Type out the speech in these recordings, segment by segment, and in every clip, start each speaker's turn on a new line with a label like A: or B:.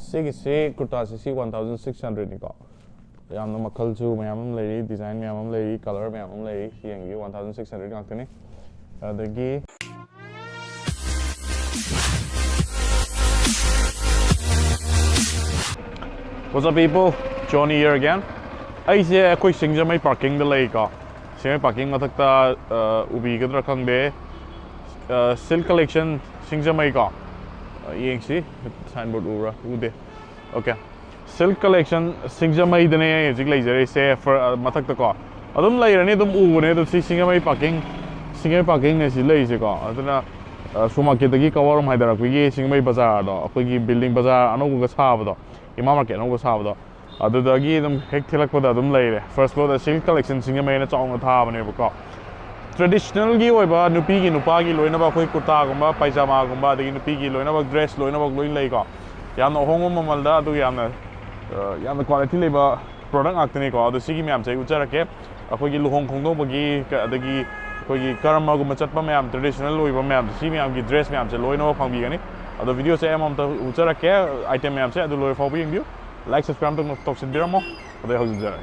A: Sigi kurta si 1600 ni ko. Yamna makal chu mayam lay design mayam lay color mayam lay yang 1600 ngakani. Adagi What's up people? Johny here again. I say a quick Singjamei Parking the lake. Singjamei Parking matakta ubi kadra khangde silk collection Singjamei ka. Yeng si signboard ura ude. Okay. Silk collection Singjamei dane jig laser say for matakta ka. Adum layer ne dum ubune dum Singjamei Parking ne si laser ka. Aduna supermarket dagi cover mai darak wi Singjamei bazaar do akoi building bazaar anu ga sab do. Ima market anu ga sab do. Adudagi dum hek thilakpada dum laire. First floor the silk collection Singjamei na chong tha bane ba ko. Traditional gi oiba nupi gi nupa gi loina ba khoi kurta gumba paijama gumba dagi nupi gi loina ba dress loina ba loin lei ko. Yamna hongom mamal da adu yamna quality leba product aktene ko adu sigi myam chai ucharake akoi gi luhong khongdo bagi adagi akoi gi karma gumba chatpa myam traditional loiba myam si myam gi dress myam chai loina ba phangbi gani adu video se am ta ucharake item myam chai adu loi phau bi yeng like subscribe to talk sit biramo adu hau jara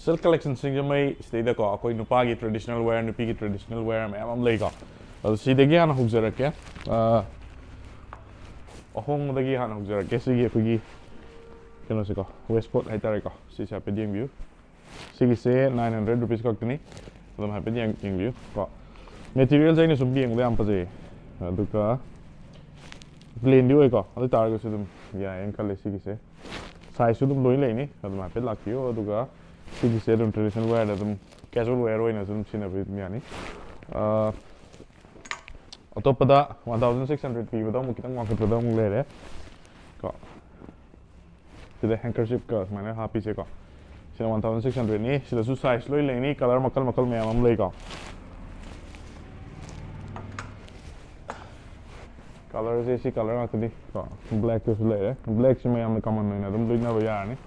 A: Silk collection Singjamei stay da ko akoi nupa gi traditional wear nupi gi traditional wear am lei ko adu si dagi han hugjarake ahong dagi han hugjarake si gi akoi keno se ko waistcoat hai tare ko si sa pe ding view si gi se 900 rupees ko tini adum ha pe ding view ko material jai ne sum bi ang am pa je adu ka plain di oi ko adu tar ko su dum ya en kale si gi se size su dum loi lei ni adum ha pe lakio adu ka Sigi said traditional wear adum casual wear oina sum sina bit miani atopada 1600 pi bada mu kitang market bada mu lere ko sida handkerchief ka mana happy se ko sida 1600 ni sida su size loi le ni color makal me am lei ko color se si color akdi ko black to lere black se me am common na adum loi na ba ya ni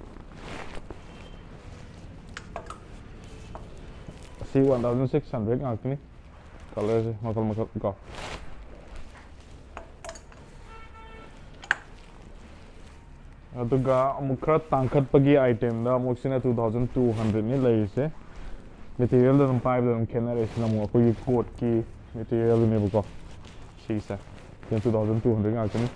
A: See 1600 actually colors makal go aduga amukra tangkhat pagi item da amuksina 2200 ni lai se material da pipe da kenna re sina mu koi coat ki material ne bu si sa 2200 actually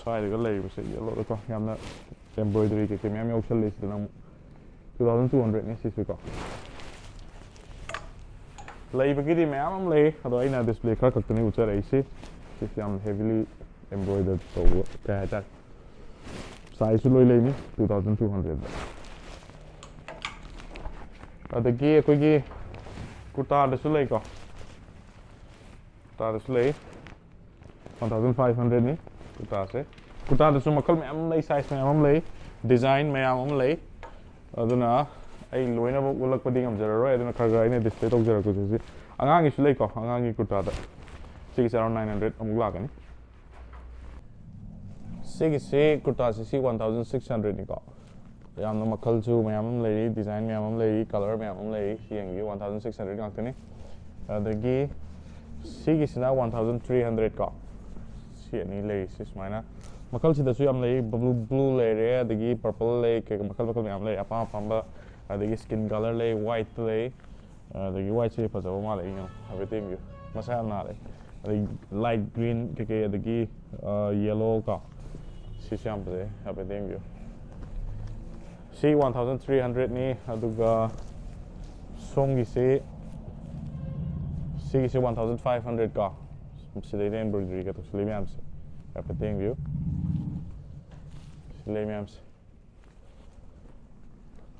A: side ga lai bu se yellow ko yamna embroidery ke me am option list da 2200 ni sisi ko lai bagi di me am lay ado ina display kha kakta ni uchar ai se sisi am heavily embroidered so ka ta size loi lei ni 2200 adagi koi gi kurta da su lei ko ta da su lei 1500 ni kurta da su makal me am lei size me am lei design me am lei aduna ai loina bo ulak padi ngam jara roi aduna khaga ine display tok jara ko si angang isu lei ko angang gi kurta da sigi around 900 amuk la kani sigi kurta si 1600 ni ko yamna makal chu mayam lei design mayam lei color mayam lei yang 1600 ngak tani adagi sigi sina 1300 ko si ani lei sis mana makal sida su am lei blue lei re adagi purple lei ke makal am lei apa ba adagi skin color lei white lei adagi white se pajaw ma lei no everything you masa na lei adagi light green ke adagi yellow ka si siam pe everything you C 1300 ni aduga songi C C 1500 ka silay embroidery ka to silay myams kapateng view silay myams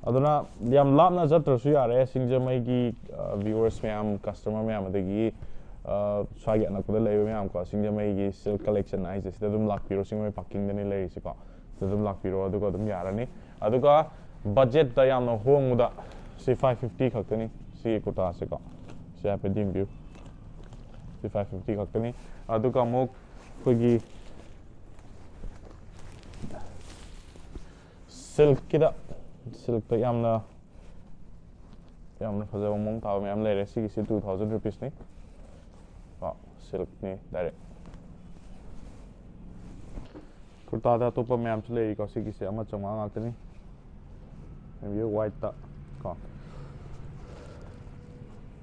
A: aduna yam lapna jatrasu yare Singjamei gi viewers myam customer myam adagi swagi anakda lay myam ko Singjamei gi silk collection ai sida dum lakpiro Singjamei Parking dani lay si ko dum lakpiro aduga dum yarani aduga budget da yamna hongmuda si 550 khaktani si kuta se ko si kapateng view 550 khakani aduga amuk khoigi silk kida silk ta yamna fajaba mong taw myam lere si 2000 rupees ni silk ni direct kurta da topa myam le ko si se ama chama ngakani view white ta ko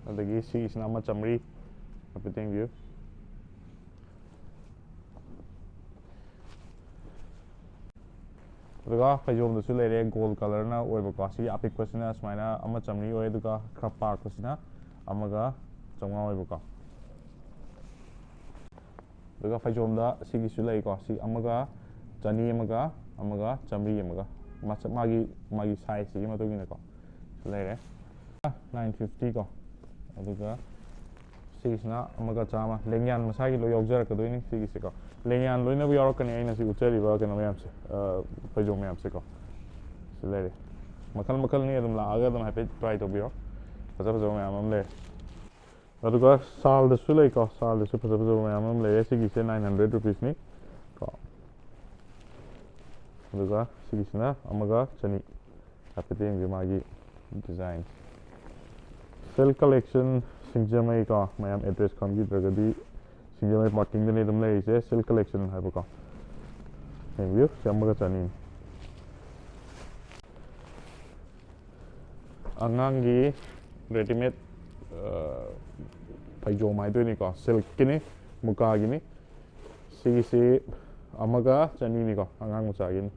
A: adagi si ama chamri kapateng view aduga phajom da su lere gold color na oiba ko si apik pasina smaina ama chamni oi aduga khra park pasina amaga chonga oiba ko aduga phajom da si su lei ko si amaga chani amaga chamri amaga magi size si ma to gina ko lere 950 ko aduga Sisna amaga chama lengyan masagi lo yogjar ka doini sigi ko lengyan loina bu yorok kani aina si uchari ba kana mayam se pajo mayam se ko silere makal ni adum la aga dum happy try to be paja mayam amle aduga sal de sulai ko sal de paja mayam amle sigi se 900 rupees ni ko aduga sigi sna amaga chani happy thing magi design silk collection Singjamei ka mayam address kan gi dragadi Singjamei Parking dani dum lei se silk collection hai ba ka view samaga chani angangi ready made paijo mai do ni ka silk kini muka gini si amaga chani ni ka angang mucha gini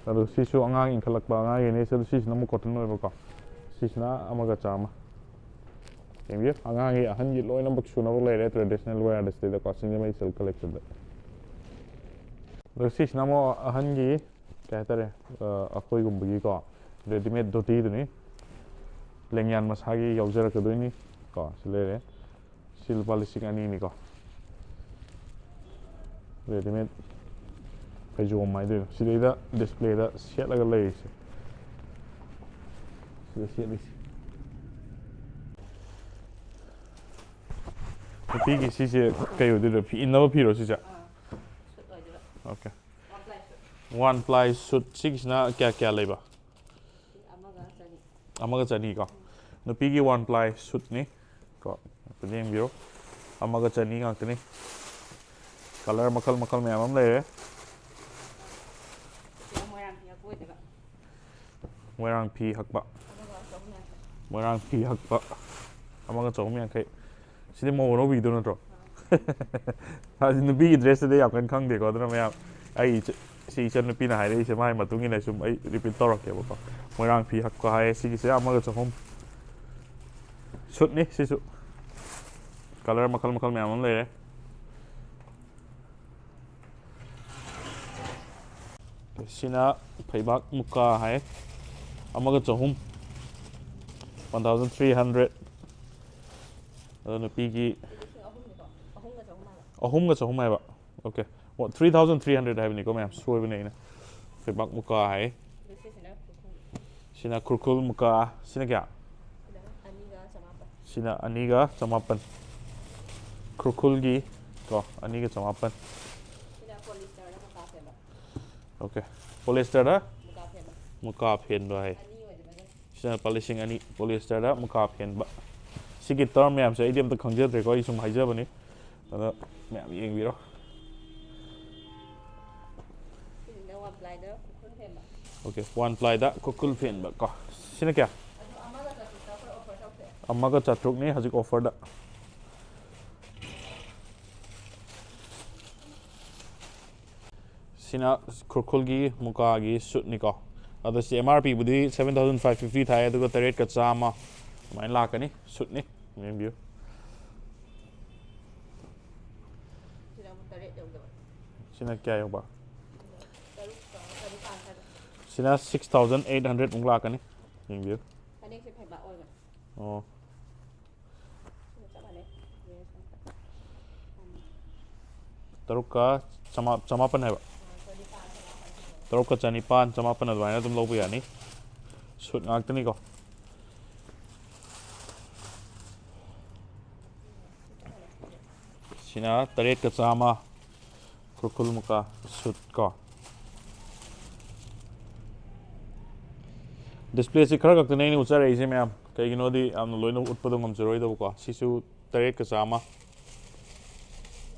A: adu sisu angang inkhalak ba angai ni se sis namu cotton oi ba ka sisna amaga chama view angangi ahan gi loi number suna lere traditional wear da ste da Singjamei silk collection da sisna mo ahan gi kaitare akhoi gumbugi ko ready made doti duni lengyan masagi yaujar ka duni ko silere silpa lising ani ni ko ready made paijo mai do sileda display da set laga lei se Pigi si se kayo dito inno piro si ja okay one ply suit six na kya leba amaga chani ko no pigi one ply suit ni ko pudem biro amaga chani ngak ni color makal me amam le moirang pi hakba moirang pi hakba amaga chong myang kai sidi mo no bi do no tro ha ni bi dress de yak kan khang de ko do me ai si chen pi na hai de se mai ma tu ngi na sum ai repeat to ke ko moirang pi hakba hai si se amaga chong suit ni si su color makal me amam le sina phaibak muka hai amaga chong 1300 pigi ahum ga chong mai ba okay what 3300 hai ni ko ma'am soi bane na phaibak muka hai sina kurkul muka sina kya sina aniga chamapan kurkul gi ko aniga chamapan okay polyester da muka phen do hai sina polishing ani polyester da muka phen ba sigi term myam se idiom ta khangje de ko isum haija bani ada myam yeng bi ro okay one ply da kokul phen ba ko sina kya amaga chatruk ni hajik offer da Sina Kurkulgi Mukagi Sutniko. Others MRP Budi 7,550 Thai to go to rate Katsama. Mine Lakani, Sutni, maybe. Sina Kayoba. Sina 6,800 Unglakani, maybe. Oh. Taruka Samapan have Taruka Chanipan, Samapan Advana, the Lobiani. Shoot Actanico. Sina, Taret Katsama, Kurkulmuka, Sutka. Display si khara kakta nahi ucha rahi ma'am kai gino di amna loina utpadam ngam choroi da ko sisu taret ka chama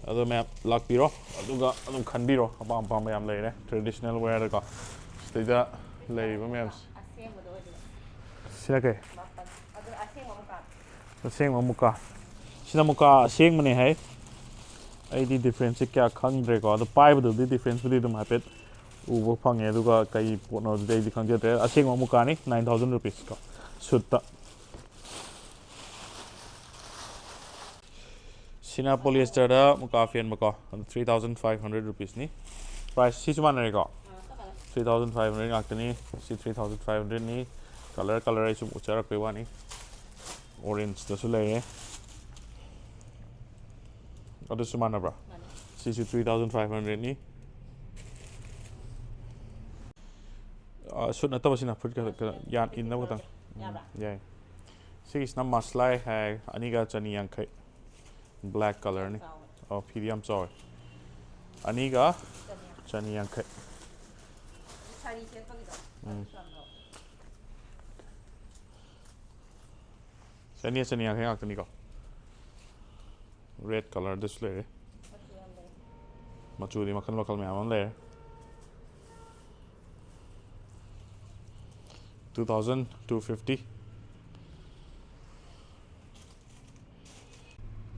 A: ado ma'am lak piro aduga adum khanbiro apam pam yam leire traditional wear ka sida leiba ma'am sina kai aseng muka sina muka aseng mane hai ai di difference kya khangdre ko ado pai bu di difference bu di dum hapet ubo phange aduga kai potno dei di khangje tre aseng muka ni 9,000 rupees ka sutta Sina polyester da muka fian muka 3,500 rupees ni price si chuman re ko 3,500 ngakni si 3,500 ni color ai chum uchara pe wani orange da su le adu sumana bra si 3,500 ni should not have seen a put yan in the water. Yeah. See, it's not maslai hai aniga chani yankai black color ni. Oh, PD, I'm sorry. Aniga chani yankai. Chani yankai akaniga. Red color display. Machudi makan lokal me amon le. 2,250.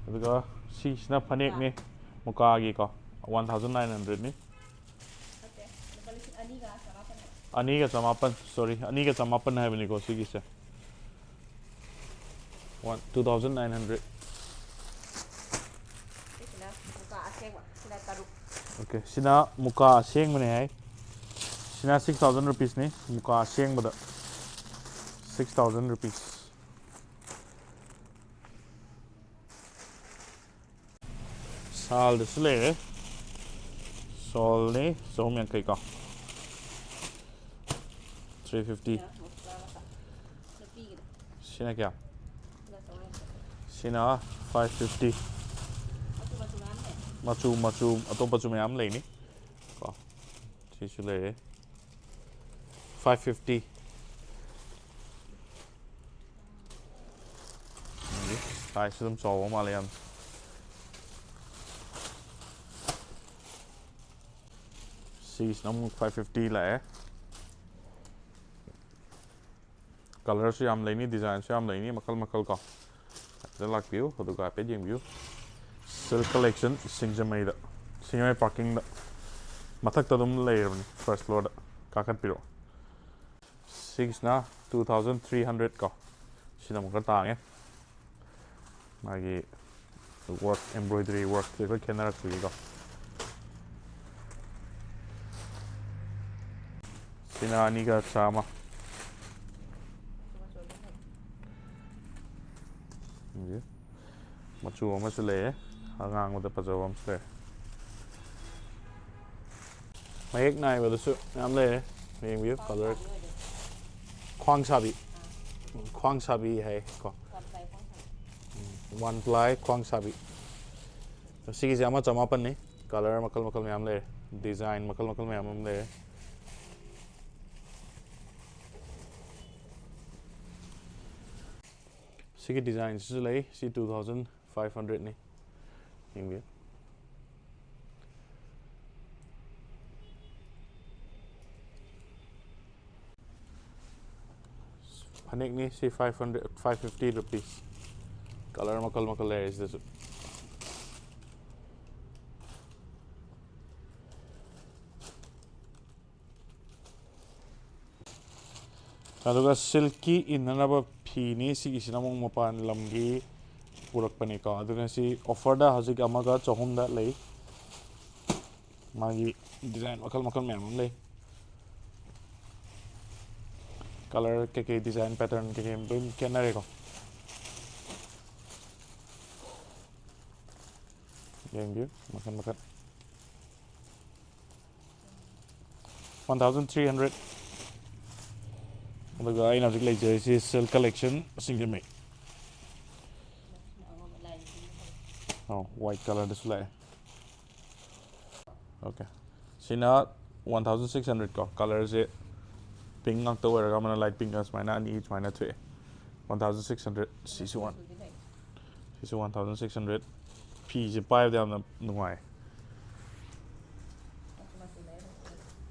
A: Aduga si snap panek ni muka agi ko 1,900 ni. Aniga samapan sorry aniga samapan hai bani ko sigi se 2,900. Okay, sina muka aseng mane hai. Sina 6,000 rupees ni muka aseng bada 6,000 rupees. Sal display sol ni so yang kai ka 350. Sina kya Sina 550 machu atopa chu mayam lei ni ko si chu le 550. Ai sum so ma le am si nam 550 la color su am le ni design su am le ni makal ko the lak view hodu ka pe jing view silk collection Singjamei Parking da mathak ta dum layer ni first floor da kakat piro 6 na 2,300 ko sina mo ka ta nge magi work embroidery work ko kenara ku ko sina ani ka sama machu ma su le hangang mo da pajawam se mayek nai wa su am le mayeng view color khwang sabi hai ko one ply khwang sabi sigi se ama chamapan ni color makal me am le design makal me am le sigi design su le si 2,500 ni yeng view panik ni si 550 rupees color makal is this ꯑꯗꯨꯒ ꯁꯤꯜꯛꯀꯤ ꯏꯟꯅꯅꯕ ꯐꯤꯅꯤ ꯁꯤꯒꯤꯁꯤꯅ ꯑꯃꯨꯛ ꯃꯄꯥꯟ ꯂꯝꯒꯤ ꯄꯨꯔꯛꯄꯅꯤꯀꯣ ꯑꯗꯨꯒ ꯁꯤ ꯑꯣꯐꯔꯗ ꯍꯧꯖꯤꯛ ꯑꯃꯒ 400ꯗ ꯂꯩ ꯃꯥꯒꯤ ꯗꯤꯖꯥꯏꯟ ꯃꯈꯜ ꯃꯈꯜ ꯃꯌꯥꯝ ꯑꯃ ꯂꯩ ꯀꯂꯔ ꯀꯩꯀꯩ ꯗꯤꯖꯥꯏꯟ ꯄꯦꯇꯔꯟ ꯀꯩꯀꯩ ꯂꯣꯏ ꯈꯦꯠꯅꯔꯦꯀꯣ ꯌꯦꯡꯕꯤꯌꯨ ꯃꯈꯜ ꯃꯈꯜ 1300 ꯑꯗꯨꯒ ꯑꯩꯅ ꯍꯧꯖꯤꯛ ꯂꯩꯖꯔꯤꯁꯤ ꯁꯤꯜꯛ ꯀꯂꯦꯛꯁꯟ ꯁꯤꯡꯖꯃꯩ white ꯀꯂꯔꯗꯁꯨ ꯂꯥꯛꯑꯦ ꯑꯣꯀꯦ ꯁꯤꯅ 1600 ꯀꯣ ꯀꯂꯔꯁꯦ ꯄꯤꯡ ꯉꯥꯛꯇ ꯑꯣꯏꯔꯒ ꯑꯃꯅ ꯂꯥꯏꯠ ꯄꯤꯡ ꯁꯨꯃꯥꯏꯅ ꯑꯅꯤ ꯁꯨꯃꯥꯏꯅ ꯊꯣꯛꯑꯦ 1600 ꯁꯤꯁꯨ 1600 ꯐꯤꯁꯦ ꯄꯥꯏꯕꯗ ꯌꯥꯝꯅ ꯅꯨꯡꯉꯥꯏ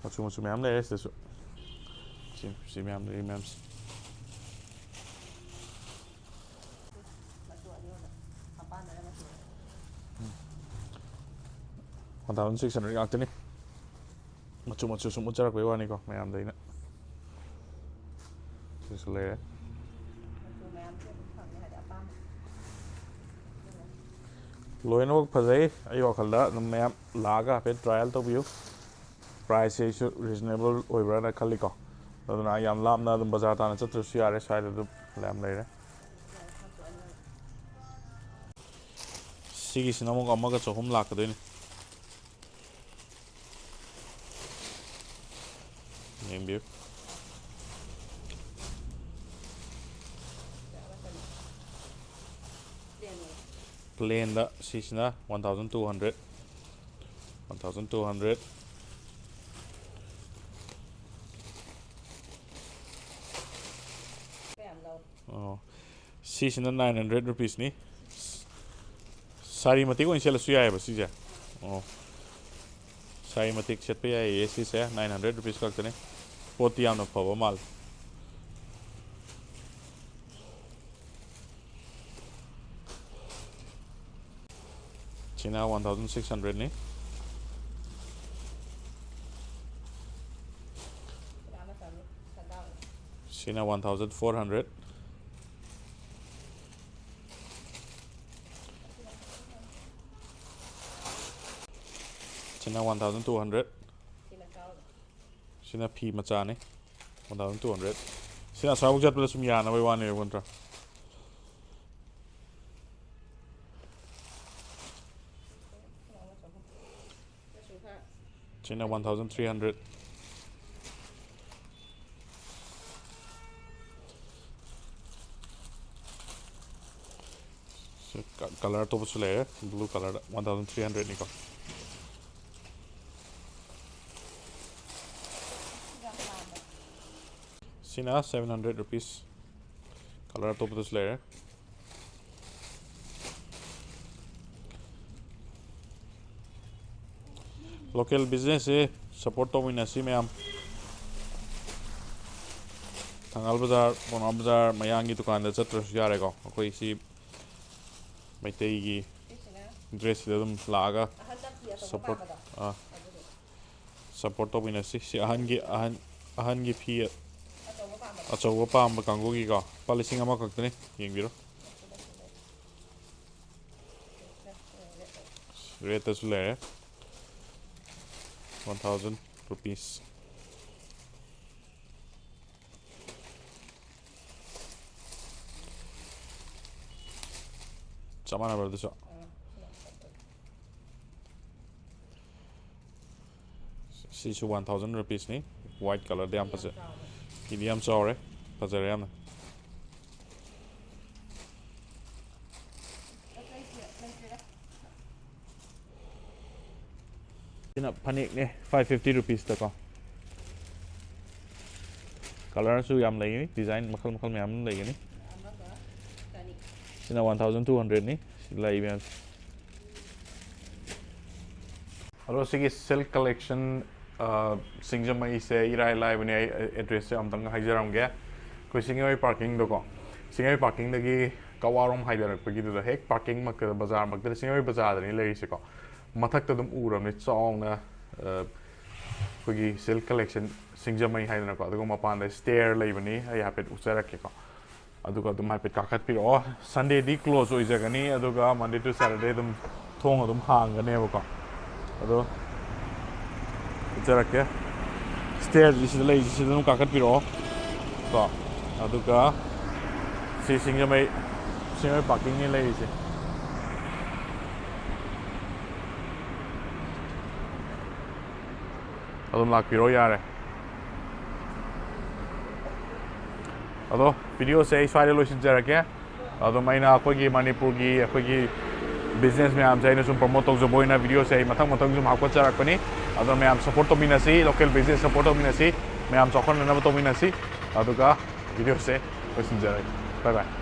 A: ꯃꯆꯨ ꯃꯆꯨ ꯃꯌꯥꯝ ꯂꯩꯔꯦ ꯁꯤꯗꯁꯨ ꯁꯤ ꯃꯌꯥꯝ ꯂꯩꯔꯤ ꯃꯌꯥꯝꯁꯦ 1600 ꯉꯥꯛꯇꯅꯤ ꯃꯆꯨ ꯃꯆꯨ ꯁꯨꯝ ꯎꯠꯆꯔꯛꯄꯩ ꯋꯥꯅꯤꯀꯣ ꯃꯌꯥꯝꯗ ꯑꯩꯅ ꯁꯤꯁꯨ ꯂꯩꯔꯦ ꯂꯣꯏꯅꯃꯛ ꯐꯖꯩ ꯑꯩ ꯋꯥꯈꯜꯗ ꯑꯗꯨꯝ ꯃꯌꯥꯝ ꯂꯥꯛꯑꯒ ꯍꯥꯏꯐꯦꯠ ꯇ꯭ꯔꯥꯏꯌꯦꯜ ꯇꯧꯕꯤꯌꯨ ꯄ꯭ꯔꯥꯏꯁꯁꯦ ꯑꯩꯁꯨ ꯔꯤꯖꯅꯦꯕꯜ ꯑꯣꯏꯕ꯭ꯔꯥꯅ ꯈꯜꯂꯤꯀꯣ ꯑꯗꯨꯅ ꯌꯥꯝ ꯂꯥꯞꯅ ꯑꯗꯨꯝ ꯕꯖꯥꯔ ꯇꯥꯅ ꯆꯠꯇ꯭ꯔꯁꯨ ꯌꯥꯔꯦ ꯁ꯭ꯋꯥꯏꯗ ꯑꯗꯨꯝ ꯌꯥꯝ ꯂꯩꯔꯦ ꯁꯤꯒꯤꯁꯤꯅ ꯑꯃꯨꯛ ꯑꯃꯒ 400 ꯂꯥꯛꯀꯗꯣꯏꯅꯤ ꯌꯦꯡꯕꯤꯌꯨ ꯄ꯭ꯂꯦꯟꯗ ꯁꯤꯁꯤꯅ 1200 ꯁꯤꯁꯤꯅ 900 ꯔꯨꯄꯤꯁꯅꯤ ꯁꯥꯔꯤ ꯃꯇꯦꯛ ꯑꯣꯏꯅ ꯁꯦꯠꯂꯁꯨ ꯌꯥꯏꯑꯕ ꯁꯤꯁꯦ ꯁꯥꯔꯤ ꯃꯇꯦꯛ ꯁꯦꯠꯄ ꯌꯥꯏꯌꯦ ꯁꯤꯁꯦ 900 ꯔꯨꯄꯤꯁ ꯈꯛꯇꯅꯤ ꯄꯣꯠꯇꯤ ꯌꯥꯝꯅ ꯐꯕ ꯃꯥꯜꯂꯦ ꯁꯤꯅ 1600ꯅꯤ Sina 1400 Sina 1200 Sina P machane 1200 Sina Saujat plus Miana we one contra Sina 1300 color to layer blue color 1300 Nico Sina 700 rupees color top this layer local business support to minasi ma'am Tangal Bazaar, Bonam Bazaar, Mayangi Tukanda, etc. Yarego, okay, see Maitegi dress them laga support of in a 60 ahangi fee a chowapam kangogiga, polishing a makakne, Yingiro. Rate as layer 1000 rupees. Samana about this. She's 1000 rupees ni white color the opposite. Medium sorry, Pazariana. Panic 550 rupees the color so yam lay design makal yam lay ni. Sina 1200 ni live yan. Hello, sige silk collection Singjamei se irai live ni address se amtang haijaram ge ko Singjamei parking do ko Singjamei parking dagi kawarom haidarak pagi do hek parking mak bazar mak Singjamei bazar ni lei se ko mathak ta dum uram ni chong na ꯑꯩꯈꯣꯏꯒꯤ silk collection ꯁꯤꯡꯖꯃꯩ ꯍꯥꯏꯗꯅꯀꯣ ꯑꯗꯨꯒ ꯃꯄꯥꯟꯗ stair ꯂꯩꯕꯅꯤ ꯑꯩ ꯍꯥꯏꯐꯦꯠ ꯎꯠꯆꯔꯛꯀꯦꯀꯣ ꯑꯗꯨꯒ ꯑꯗꯨꯝ ꯍꯥꯏꯐꯦꯠ ꯀꯥꯈꯠꯄꯤꯔꯛꯑꯣ ꯁꯟꯗꯦꯗꯤ ꯀ꯭ꯂꯣꯖ ꯑꯣꯏꯖꯒꯅꯤ ꯑꯗꯨꯒ ꯃꯟꯗꯦ ꯇꯨ ꯁꯦꯇꯔꯗꯦ ꯑꯗꯨꯝ ꯊꯣꯡ ꯑꯗꯨꯝ ꯍꯥꯡꯒꯅꯦꯕꯀꯣ ꯑꯗꯣ ꯎꯠꯆꯔꯛꯀꯦ ꯁ꯭ꯇꯦꯌꯔꯁꯤ ꯁꯤꯗ ꯂꯩꯔꯤꯁꯤ ꯁꯤꯗ ꯑꯗꯨꯝ ꯀꯥꯈꯠꯄꯤꯔꯛꯑꯣ ꯀꯣ ꯑꯗꯨꯒ ꯁꯤ ꯁꯤꯡꯖꯃꯩ ꯄꯥꯔꯀꯤꯡꯅꯤ ꯂꯩꯔꯤꯁꯦ ꯑꯗꯨꯝ ꯂꯥꯛꯄꯤꯔꯣ ꯌꯥꯔꯦ ꯑꯗꯣ ꯚꯤꯗꯤꯑꯣꯁꯦ ꯑꯩ ꯁ꯭ꯋꯥꯏꯗ ꯂꯣꯏꯁꯤꯟꯖꯔꯒꯦ ꯑꯗꯨꯝ ꯑꯩꯅ ꯑꯩꯈꯣꯏꯒꯤ ꯃꯅꯤꯄꯨꯔꯒꯤ ꯑꯩꯈꯣꯏꯒꯤ ꯕꯤꯖꯤꯅꯦꯁ ꯃꯌꯥꯝꯁꯦ ꯑꯩꯅ ꯁꯨꯝ ꯄ꯭ꯔꯣꯃꯣꯠ ꯇꯧꯖꯕ ꯑꯣꯏꯅ ꯚꯤꯗꯤꯑꯣꯁꯦ ꯑꯩ ꯃꯊꯪ ꯁꯨꯝ ꯍꯥꯞꯀꯠꯆꯔꯛꯄꯅꯤ ꯑꯗꯣ ꯃꯌꯥꯝ ꯁꯞꯄꯣꯔꯠ ꯇꯧꯃꯤꯟꯅꯁꯤ ꯂꯣꯀꯦꯜ ꯕꯤꯖꯤꯅꯦꯁ ꯁꯞꯄꯣꯔꯠ ꯇꯧꯃꯤꯟꯅꯁꯤ ꯃꯌꯥꯝ ꯆꯥꯎꯈꯠꯅꯅꯕ ꯇꯧꯃꯤꯟꯅꯁꯤ ꯑꯗꯨꯒ ꯚꯤꯗꯤꯑꯣꯁꯦ ꯂꯣꯏꯁꯤꯟꯖꯔꯒꯦ ꯕꯥꯏ ꯕꯥꯏ